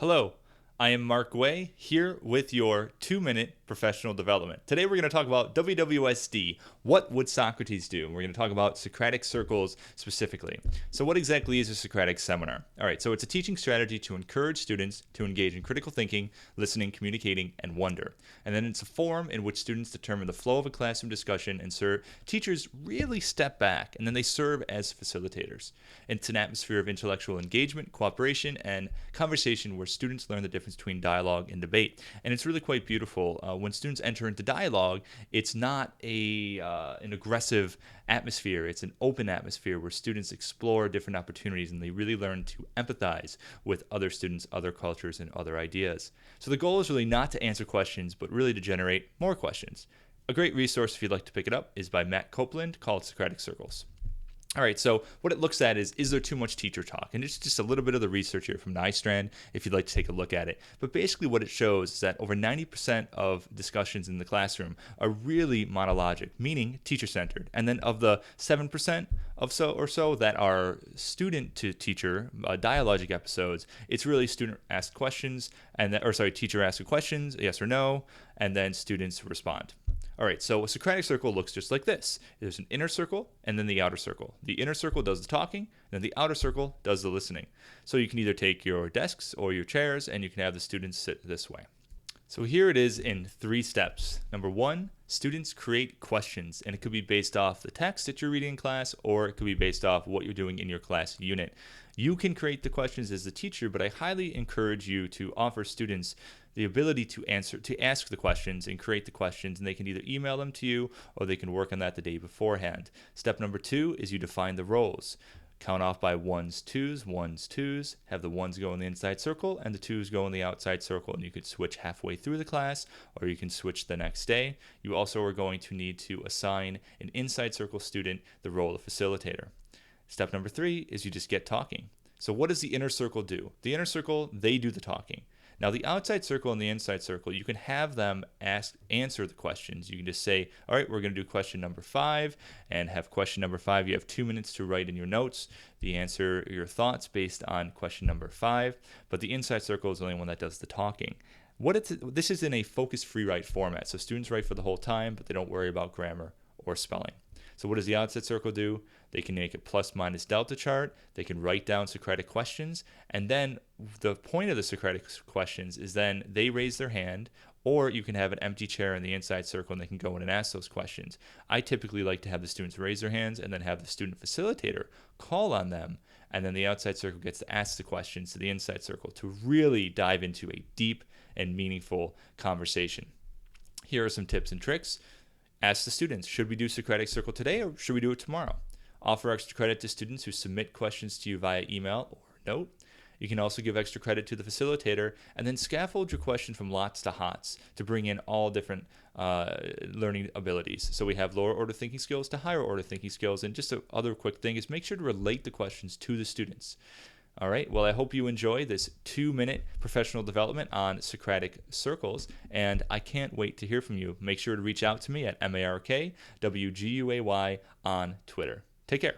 Hello, I am Mark Way here with your 2-minute professional development. Today we're going to talk about WWSD. What would Socrates do? We're going to talk about Socratic Circles specifically. So what exactly is a Socratic seminar? All right, so it's a teaching strategy to encourage students to engage in critical thinking, listening, communicating, and wonder. And then it's a forum in which students determine the flow of a classroom discussion and teachers really step back and then they serve as facilitators. It's an atmosphere of intellectual engagement, cooperation, and conversation where students learn the difference between dialogue and debate. And it's really quite beautiful. When students enter into dialogue, it's not an aggressive atmosphere. It's an open atmosphere where students explore different opportunities and they really learn to empathize with other students, other cultures, and other ideas. So the goal is really not to answer questions, but really to generate more questions. A great resource, if you'd like to pick it up, is by Matt Copeland called Socratic Circles. All right, so what it looks at is there too much teacher talk? And it's just a little bit of the research here from Nystrand, if you'd like to take a look at it. But basically what it shows is that over 90% of discussions in the classroom are really monologic, meaning teacher-centered. And then of the 7% of so that are student-to-teacher dialogic episodes, it's really student asked questions, teacher asks questions, yes or no, and then students respond. All right, so a Socratic circle looks just like this. There's an inner circle and then the outer circle. The inner circle does the talking, and then the outer circle does the listening. So you can either take your desks or your chairs, and you can have the students sit this way. So here it is in 3 steps. Number 1, students create questions, and it could be based off the text that you're reading in class, or it could be based off what you're doing in your class unit. You can create the questions as the teacher, but I highly encourage you to offer students the ability to ask the questions and create the questions, and they can either email them to you or they can work on that the day beforehand. Step number 2 is you define the roles. Count off by 1s, 2s, 1s, 2s. Have the 1s go in the inside circle and the 2s go in the outside circle. And you could switch halfway through the class or you can switch the next day. You also are going to need to assign an inside circle student the role of facilitator. Step number 3 is you just get talking. So what does the inner circle do? The inner circle, they do the talking. Now, the outside circle and the inside circle, you can have them answer the questions. You can just say, all right, we're going to do question number 5, and have question number 5. You have 2 minutes to write in your notes your thoughts based on question number 5. But the inside circle is the only one that does the talking. This is in a focus free write format, so students write for the whole time, but they don't worry about grammar or spelling. So what does the outside circle do? They can make a plus minus delta chart. They can write down Socratic questions. And then the point of the Socratic questions is then they raise their hand, or you can have an empty chair in the inside circle and they can go in and ask those questions. I typically like to have the students raise their hands and then have the student facilitator call on them. And then the outside circle gets to ask the questions to the inside circle to really dive into a deep and meaningful conversation. Here are some tips and tricks. Ask the students, should we do Socratic Circle today or should we do it tomorrow? Offer extra credit to students who submit questions to you via email or note. You can also give extra credit to the facilitator and then scaffold your question from lots to hots to bring in all different learning abilities. So we have lower order thinking skills to higher order thinking skills. And just another quick thing is make sure to relate the questions to the students. All right, well, I hope you enjoy this 2-minute professional development on Socratic Circles, and I can't wait to hear from you. Make sure to reach out to me at MarkWguay on Twitter. Take care.